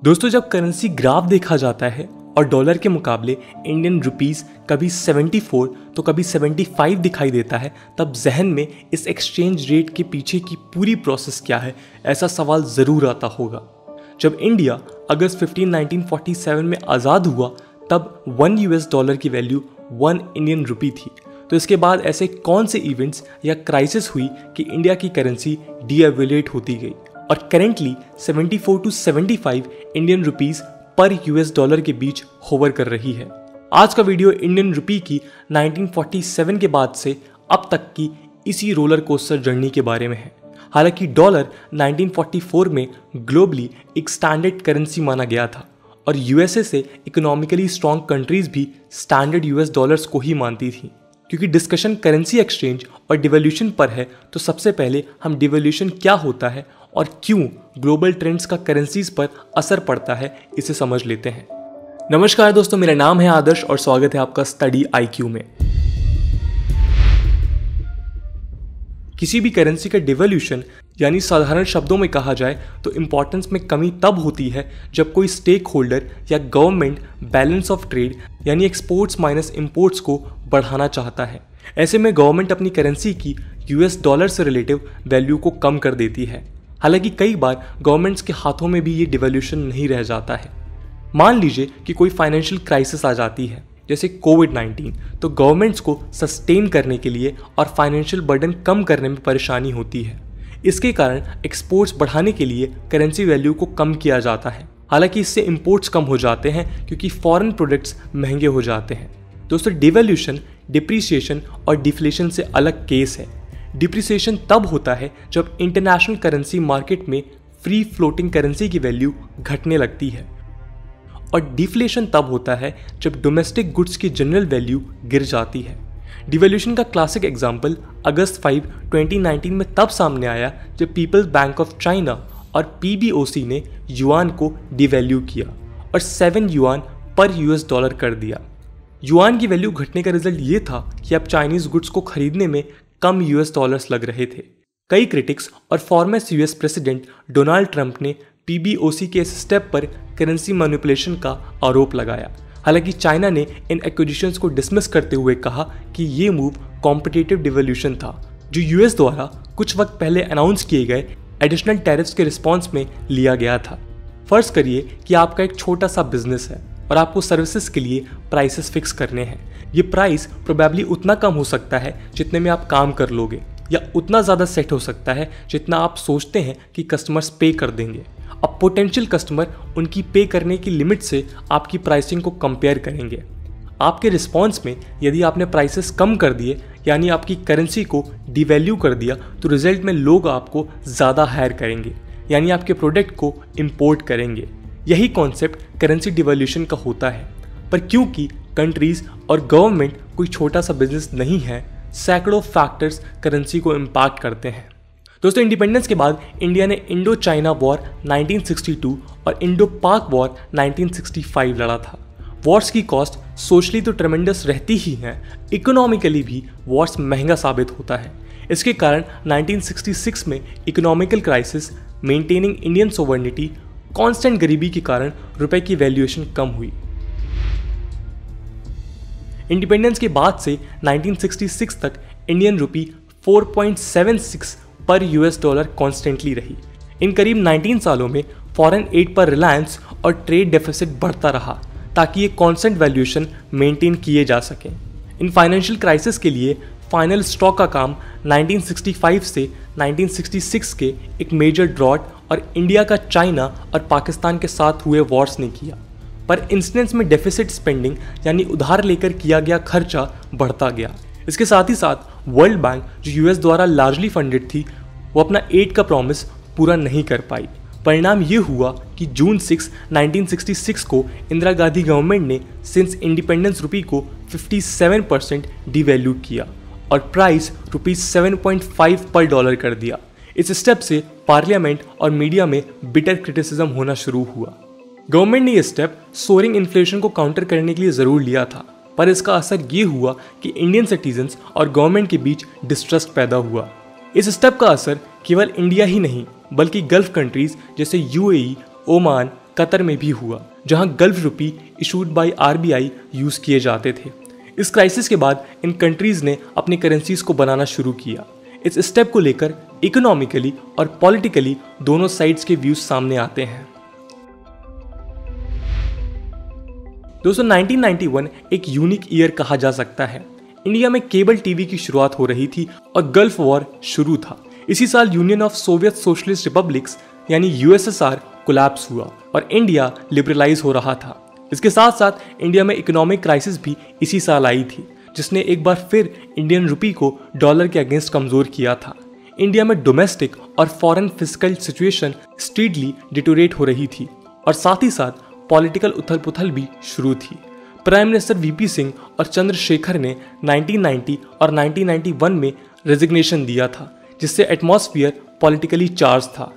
दोस्तों, जब currency graph देखा जाता है और डॉलर के मुकाबले इंडियन रुपीस कभी 74 तो कभी 75 दिखाई देता है, तब जहन में इस एक्सचेंज रेट के पीछे की पूरी प्रोसेस क्या है, ऐसा सवाल ज़रूर आता होगा। जब इंडिया अगस्त 15, 1947 में आज़ाद हुआ, तब $1 की वैल्यू 1 इंडियन रुपी थी। तो इसके बाद ऐसे कौन से इवेंट्स या क्राइसिस हुई कि इंडिया की करेंसी डीएवैल्यूएट होती गई और करेंटली 74 to 75 इंडियन रुपीस पर $1 के बीच होवर कर रही है। आज का वीडियो इंडियन रुपी की 1947 के बाद से अब तक की इसी रोलर कोस्टर जर्नी के बारे में है। हालांकि डॉलर 1944 में ग्लोबली एक स्टैंडर्ड करेंसी माना गया था और यूएसए से इकोनॉमिकली स्ट्रॉन्ग कंट्रीज भी स्टैंडर्ड यूएस डॉलर्स को ही मानती थी। क्योंकि डिस्कशन करेंसी एक्सचेंज और डिवैल्यूएशन पर है, तो सबसे पहले हम डिवैल्यूएशन क्या होता है और क्यों ग्लोबल ट्रेंड्स का करेंसीज पर असर पड़ता है, इसे समझ लेते हैं। नमस्कार दोस्तों, मेरा नाम है आदर्श और स्वागत है आपका स्टडी आईक्यू में। किसी भी करेंसी का डिवैल्यूएशन यानी साधारण शब्दों में कहा जाए तो इंपॉर्टेंस में कमी तब होती है जब कोई स्टेक होल्डर या गवर्नमेंट बैलेंस ऑफ ट्रेड यानी एक्सपोर्ट्स माइनस इंपोर्ट्स को बढ़ाना चाहता है। ऐसे में गवर्नमेंट अपनी करेंसी की यूएस डॉलर से रिलेटिव वैल्यू को कम कर देती है। हालांकि कई बार गवर्नमेंट्स के हाथों में भी ये डिवैल्यूएशन नहीं रह जाता है। मान लीजिए कि कोई फाइनेंशियल क्राइसिस आ जाती है जैसे कोविड-19, तो गवर्नमेंट्स को सस्टेन करने के लिए और फाइनेंशियल बर्डन कम करने में परेशानी होती है। इसके कारण एक्सपोर्ट्स बढ़ाने के लिए करेंसी वैल्यू को कम किया जाता है। हालांकि इससे इंपोर्ट्स कम हो जाते हैं क्योंकि फॉरेन प्रोडक्ट्स महंगे हो जाते हैं। दोस्तों, डिवैल्यूएशन डिप्रिसिएशन और डिफ्लेशन से अलग केस है। डिप्रिसिएशन तब होता है जब इंटरनेशनल करेंसी मार्केट में फ्री फ्लोटिंग करेंसी की वैल्यू घटने लगती है और डिफ्लेशन तब होता है जब डोमेस्टिक गुड्स की जनरल वैल्यू गिर जाती है। डिवैल्यूएशन का क्लासिक एग्जांपल अगस्त 5, 2019 में तब सामने आया जब पीपल्स बैंक ऑफ चाइना और पीबीओसी ने युआन को डिवैल्यू किया और 7 युआन पर यूएस डॉलर कर दिया। युआन की वैल्यू घटने का रिजल्ट ये था कि अब चाइनीज गुड्स को खरीदने में कम यूएस डॉलर्स लग रहे थे। कई क्रिटिक्स और former US president Donald Trump ने पीबीओसी के इस स्टेप पर करेंसी मैनिपुलेशन का आरोप लगाया। हालांकि चाइना ने इन एक्विजिशंस को डिसमिस करते हुए कहा कि ये मूव कॉम्पिटिटिव डिवैल्यूएशन था, जो यूएस द्वारा कुछ वक्त पहले अनाउंस किए गए एडिशनल टैरिफ्स के रिस्पॉन्स में लिया गया था। फर्ज करिए कि आपका एक छोटा सा बिजनेस है और आपको सर्विसेज के लिए प्राइसेस फिक्स करने हैं। ये प्राइस प्रोबेबली उतना कम हो सकता है जितने में आप काम कर लोगे, या उतना ज़्यादा सेट हो सकता है जितना आप सोचते हैं कि कस्टमर्स पे कर देंगे। अब पोटेंशियल कस्टमर उनकी पे करने की लिमिट से आपकी प्राइसिंग को कंपेयर करेंगे। आपके रिस्पॉन्स में यदि आपने प्राइसेस कम कर दिए यानी आपकी करेंसी को डिवैल्यू कर दिया, तो रिजल्ट में लोग आपको ज़्यादा हायर करेंगे यानी आपके प्रोडक्ट को इम्पोर्ट करेंगे। यही कॉन्सेप्ट करेंसी डिवैल्यूएशन का होता है। पर क्योंकि कंट्रीज और गवर्नमेंट कोई छोटा सा बिजनेस नहीं है, सैकड़ों फैक्टर्स करेंसी को इम्पैक्ट करते हैं। दोस्तों, इंडिपेंडेंस के बाद इंडिया ने इंडो चाइना वॉर 1962 और इंडो पाक वॉर 1965 लड़ा था। वॉर्स की कॉस्ट सोशली तो ट्रेमेंडस रहती ही है, इकोनॉमिकली भी वॉर्स महंगा साबित होता है। इसके कारण 1966 में economical crisis, maintaining Indian sovereignty, constant गरीबी के कारण रुपए की वैल्यूएशन कम हुई। इंडिपेंडेंस के बाद से 1966 तक इंडियन रुपी 4.76 पर यूएस डॉलर कॉन्स्टेंटली रही। इन करीब 19 सालों में फॉरेन एड पर रिलायंस और ट्रेड डेफिसिट बढ़ता रहा ताकि ये कांस्टेंट वैल्यूएशन मेंटेन किए जा सकें। इन फाइनेंशियल क्राइसिस के लिए फाइनल स्ट्रॉ का काम 1965 से 1966 के एक मेजर ड्रॉट और इंडिया का चाइना और पाकिस्तान के साथ हुए वॉर्स ने किया। पर इंस्टेंस में डेफिसिट स्पेंडिंग यानी उधार लेकर किया गया खर्चा बढ़ता गया। इसके साथ ही साथ वर्ल्ड बैंक, जो यूएस द्वारा लार्जली फंडेड थी, वो अपना एड का प्रॉमिस पूरा नहीं कर पाई। परिणाम ये हुआ कि जून 6, 1966 को इंदिरा गांधी गवर्नमेंट ने सिंस इंडिपेंडेंस रुपी को 57% डिवैल्यू किया और प्राइस ₹7.5 पर डॉलर कर दिया। इस स्टेप से पार्लियामेंट और मीडिया में बिटर क्रिटिसिज्म होना शुरू हुआ। गवर्नमेंट ने यह स्टेप सोरिंग इन्फ्लेशन को काउंटर करने के लिए ज़रूर लिया था, पर इसका असर ये हुआ कि इंडियन सिटीजन्स और गवर्नमेंट के बीच डिस्ट्रस्ट पैदा हुआ। इस स्टेप का असर केवल इंडिया ही नहीं बल्कि गल्फ कंट्रीज जैसे यूएई ओमान, कतर में भी हुआ, जहां gulf rupee issued by RBI use किए जाते थे। इस क्राइसिस के बाद इन कंट्रीज ने अपनी करेंसीज को बनाना शुरू किया। इस स्टेप को लेकर इकोनॉमिकली और पॉलिटिकली दोनों साइड्स के व्यूज सामने आते हैं। दोस्तों 1991 एक यूनिक ईयर कहा जा सकता है। इंडिया में केबल टीवी की शुरुआत हो रही थी और गल्फ वॉर शुरू था। इसी साल union of Soviet socialist republics यानी यूएसएसआर कोलैप्स हुआ और इंडिया लिबरलाइज हो रहा था। इसके साथ साथ इंडिया में इकोनॉमिक क्राइसिस भी इसी साल आई थी, जिसने एक बार फिर इंडियन रुपी को डॉलर के अगेंस्ट कमजोर किया था। इंडिया में डोमेस्टिक और foreign fiscal situation strictly deteriorate हो रही थी और साथ ही साथ पॉलिटिकल उथल पुथल भी शुरू थी। प्राइम मिनिस्टर वीपी सिंह और चंद्रशेखर ने 1990 और 1991 में रेजिग्नेशन दिया था, जिससे एटमॉस्फेयर पॉलिटिकली चार्ज था।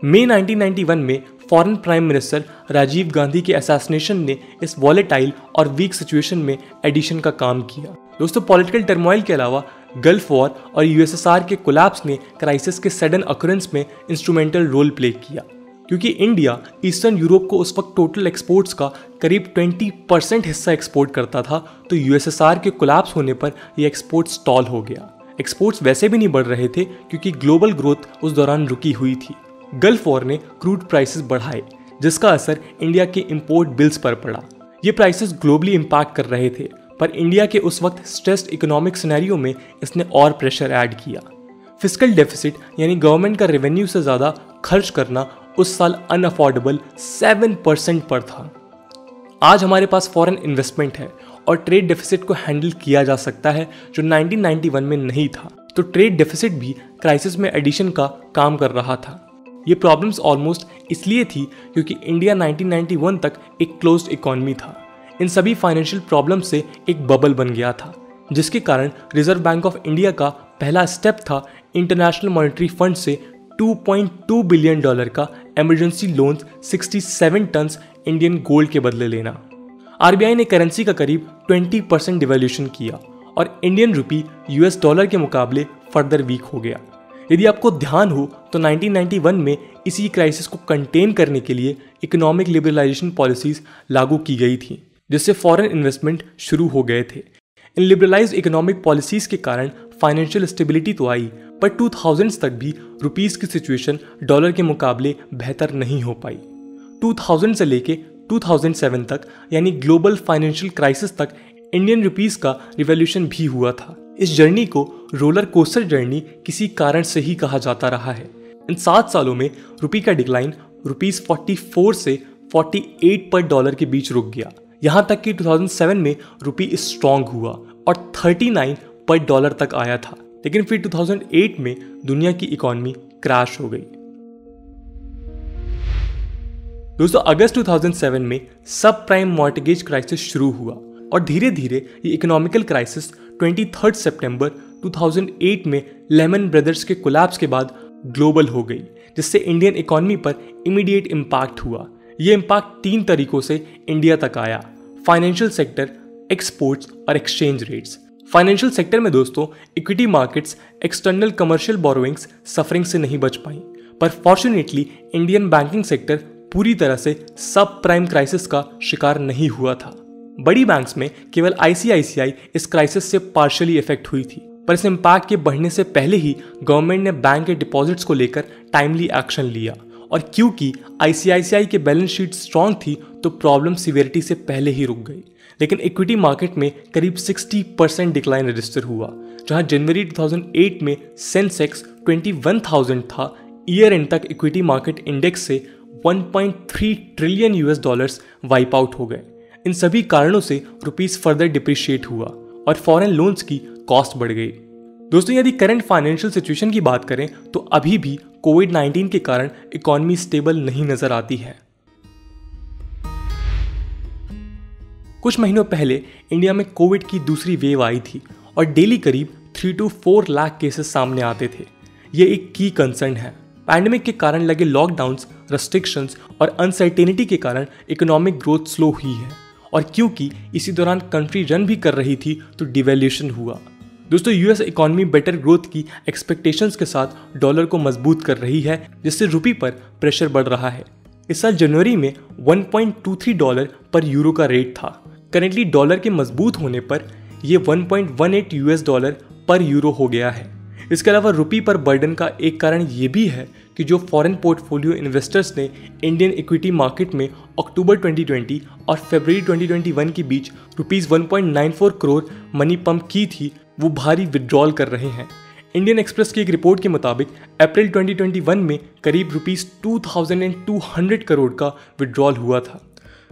मई 1991 में former prime minister Rajiv Gandhi के असैसिनेशन ने इस वॉलेटाइल और वीक सिचुएशन में एडिशन का काम किया। दोस्तों पॉलिटिकल टर्मोइल के अलावा गल्फ वॉर और यूएसएसआर के कोलैप्स ने क्राइसिस के सडन अकरेंस में इंस्ट्रूमेंटल रोल प्ले किया, क्योंकि इंडिया ईस्टर्न यूरोप को उस वक्त टोटल एक्सपोर्ट्स का करीब 20% हिस्सा एक्सपोर्ट करता था, तो यूएसएसआर के कोलैप्स होने पर यह एक्सपोर्ट स्टॉल हो गया। एक्सपोर्ट्स वैसे भी नहीं बढ़ रहे थे क्योंकि ग्लोबल ग्रोथ उस दौरान रुकी हुई थी। गल्फ वॉर ने क्रूड प्राइसेस बढ़ाए, जिसका असर इंडिया के इंपोर्ट बिल्स पर पड़ा। ये प्राइसेस ग्लोबली इम्पैक्ट कर रहे थे, पर इंडिया के उस वक्त स्ट्रेस्ड इकोनॉमिक सिनेरियो में इसने और प्रेशर ऐड किया। फिस्कल डेफिसिट यानी गवर्नमेंट का रेवेन्यू से ज़्यादा खर्च करना उस साल अनअफोर्डेबल 7% पर था। आज हमारे पास फॉरेन इन्वेस्टमेंट है और ट्रेड डेफिसिट को हैंडल किया जा सकता है, जो 1991 में नहीं था। तो ट्रेड डेफिसिट भी क्राइसिस में एडिशन का काम कर रहा था। ये प्रॉब्लम्स ऑलमोस्ट इसलिए थी क्योंकि इंडिया 1991 तक एक क्लोज्ड इकोनॉमी था। इन सभी फाइनेंशियल प्रॉब्लम से एक बबल बन गया था, जिसके कारण रिजर्व बैंक ऑफ इंडिया का पहला स्टेप था इंटरनेशनल मॉनेटरी फंड से $2.2 बिलियन का emergency loan 67 tonne Indian gold के बदले लेना। आरबीआई ने करेंसी का करीब 20% डिवैल्यूएशन किया और इंडियन रुपी यूएस डॉलर के मुकाबले फर्दर वीक हो गया। यदि आपको ध्यान हो तो 1991 में इसी क्राइसिस को कंटेन करने के लिए इकोनॉमिक लिबरलाइजेशन पॉलिसीज लागू की गई थी, जिससे फॉरेन इन्वेस्टमेंट शुरू हो गए थे। इन लिबरलाइज्ड इकोनॉमिक पॉलिसीज के कारण फाइनेंशियल स्टेबिलिटी तो आई, पर 2000s तक भी रुपीस की सिचुएशन डॉलर के मुकाबले बेहतर नहीं हो पाई। 2000 से लेके 2007 तक यानी ग्लोबल फाइनेंशियल क्राइसिस तक इंडियन रुपीस का रिवॉल्यूशन भी हुआ था। इस जर्नी को रोलर कोस्टर जर्नी किसी कारण से ही कहा जाता रहा है। इन 7 सालों में रुपी का डिक्लाइन रुपीस 44 से 48 पर डॉलर के बीच रुक गया, यहाँ तक कि 2007 में रुपी स्ट्रॉन्ग हुआ और 39 पर डॉलर तक आया था। लेकिन फिर 2008 में दुनिया की इकोनॉमी क्रैश हो गई। दोस्तों अगस्त 2007 में सब प्राइम मॉर्टगेज क्राइसिस शुरू हुआ और धीरे धीरे ये इकोनॉमिकल क्राइसिस 23 सितंबर 2008 में लेमन ब्रदर्स के कोलैप्स के बाद ग्लोबल हो गई, जिससे इंडियन इकोनॉमी पर इमीडिएट इम्पैक्ट हुआ। ये इम्पैक्ट 3 तरीकों से इंडिया तक आया: फाइनेंशियल सेक्टर, एक्सपोर्ट्स और एक्सचेंज रेट्स। फाइनेंशियल सेक्टर में दोस्तों equity markets, external commercial borrowings suffering से नहीं बच पाई, पर फॉर्चुनेटली इंडियन बैंकिंग सेक्टर पूरी तरह से सब प्राइम क्राइसिस का शिकार नहीं हुआ था। बड़ी बैंक्स में केवल आईसीआईसीआई इस क्राइसिस से पार्शियली इफेक्ट हुई थी, पर इस इम्पैक्ट के बढ़ने से पहले ही गवर्नमेंट ने बैंक के डिपॉजिट्स को लेकर टाइमली एक्शन लिया और क्योंकि आईसीआईसीआई के बैलेंस शीट स्ट्रांग थी तो प्रॉब्लम सिवियरिटी से पहले ही रुक गई। लेकिन इक्विटी मार्केट में करीब 60% डिक्लाइन रजिस्टर हुआ, जहां जनवरी 2008 में सेंसेक्स 21,000 था। ईयर एंड तक इक्विटी मार्केट इंडेक्स से 1.3 trillion US dollars wipe out हो गए। इन सभी कारणों से रुपीस फर्दर डिप्रिशिएट हुआ और फॉरेन लोन्स की कॉस्ट बढ़ गई। दोस्तों यदि करंट फाइनेंशियल सिचुएशन की बात करें तो अभी भी कोविड-19 के कारण इकोनॉमी स्टेबल नहीं नजर आती है। कुछ महीनों पहले इंडिया में कोविड की दूसरी वेव आई थी और डेली करीब 3 to 4 लाख केसेस सामने आते थे। ये एक की कंसर्न है। पैंडेमिक के कारण लगे लॉकडाउन्स, रेस्ट्रिक्शंस और अनसर्टेनिटी के कारण इकोनॉमिक ग्रोथ स्लो हुई है और क्योंकि इसी दौरान कंट्री रन भी कर रही थी तो डिवैल्यूएशन हुआ। दोस्तों यूएस इकोनॉमी बेटर ग्रोथ की एक्सपेक्टेशंस के साथ डॉलर को मजबूत कर रही है, जिससे रुपी पर प्रेशर बढ़ रहा है। इस साल जनवरी में $1.23 पर यूरो का रेट था। करेंटली डॉलर के मजबूत होने पर यह $1.18 पर यूरो हो गया है। इसके अलावा रुपी पर बर्डन का एक कारण ये भी है कि जो फॉरेन पोर्टफोलियो इन्वेस्टर्स ने इंडियन इक्विटी मार्केट में अक्टूबर 2020 और फरवरी 2021 के बीच ₹1.94 करोड़ मनी पंप की थी, वो भारी विड्रॉल कर रहे हैं। इंडियन एक्सप्रेस की एक रिपोर्ट के मुताबिक अप्रैल 2021 में करीब ₹2200 करोड़ का विड्रॉल हुआ था।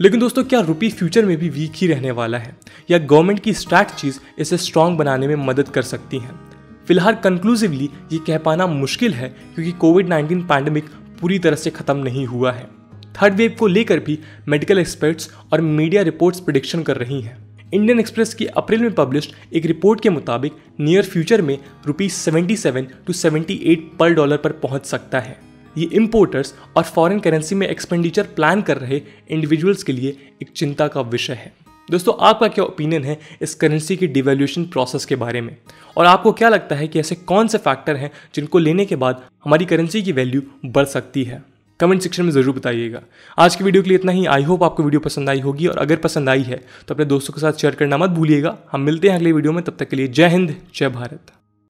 लेकिन दोस्तों, क्या रुपी फ्यूचर में भी वीक ही रहने वाला है या गवर्नमेंट की स्ट्रैटेजीज इसे स्ट्रांग बनाने में मदद कर सकती हैं? फिलहाल कंक्लूसिवली ये कह पाना मुश्किल है क्योंकि कोविड-19 पैंडेमिक पूरी तरह से खत्म नहीं हुआ है। थर्ड वेव को लेकर भी मेडिकल एक्सपर्ट्स और मीडिया रिपोर्ट्स प्रेडिक्शन कर रही हैं। इंडियन एक्सप्रेस की अप्रैल में पब्लिश्ड एक रिपोर्ट के मुताबिक नियर फ्यूचर में ₹77 to 78 पर डॉलर पर पहुंच सकता है। ये इंपोर्टर्स और फॉरेन करेंसी में एक्सपेंडिचर प्लान कर रहे इंडिविजुअल्स के लिए एक चिंता का विषय है। दोस्तों, आपका क्या ओपिनियन है इस करेंसी की डिवैल्यूएशन प्रोसेस के बारे में, और आपको क्या लगता है कि ऐसे कौन से फैक्टर हैं जिनको लेने के बाद हमारी करेंसी की वैल्यू बढ़ सकती है? कमेंट सेक्शन में ज़रूर बताइएगा। आज की वीडियो के लिए इतना ही। आई होप आपको वीडियो पसंद आई होगी, और अगर पसंद आई है तो अपने दोस्तों के साथ शेयर करना मत भूलिएगा। हम मिलते हैं अगले वीडियो में, तब तक के लिए जय हिंद, जय भारत।